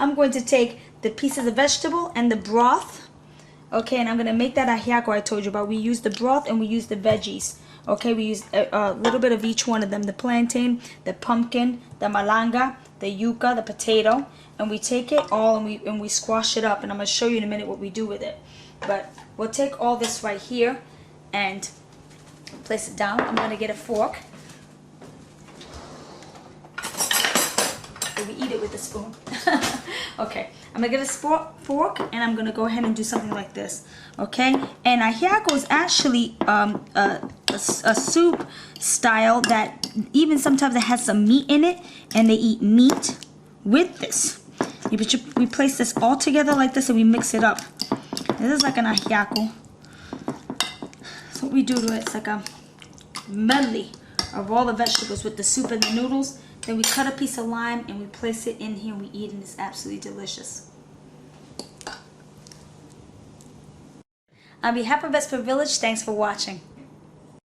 I'm going to take the pieces of vegetable and the broth. Okay, and I'm going to make that ajiaco I told you about. We use the broth and we use the veggies. Okay, we use a little bit of each one of them. The plantain, the pumpkin, the malanga, the yuca, the potato. And we take it all and we squash it up. And I'm going to show you in a minute what we do with it. But we'll take all this right here and place it down. I'm going to get a fork. So we eat it with a spoon. Okay, I'm going to get a fork and I'm going to go ahead and do something like this. Okay, and ajiaco is actually a soup style that even sometimes it has some meat in it, and they eat meat with this. We place this all together like this and we mix it up. This is like an ajiaco. So what we do to it, it's like a medley of all the vegetables with the soup and the noodles. Then we cut a piece of lime and we place it in here and we eat it, and it's absolutely delicious. On behalf of Vesper Village, thanks for watching.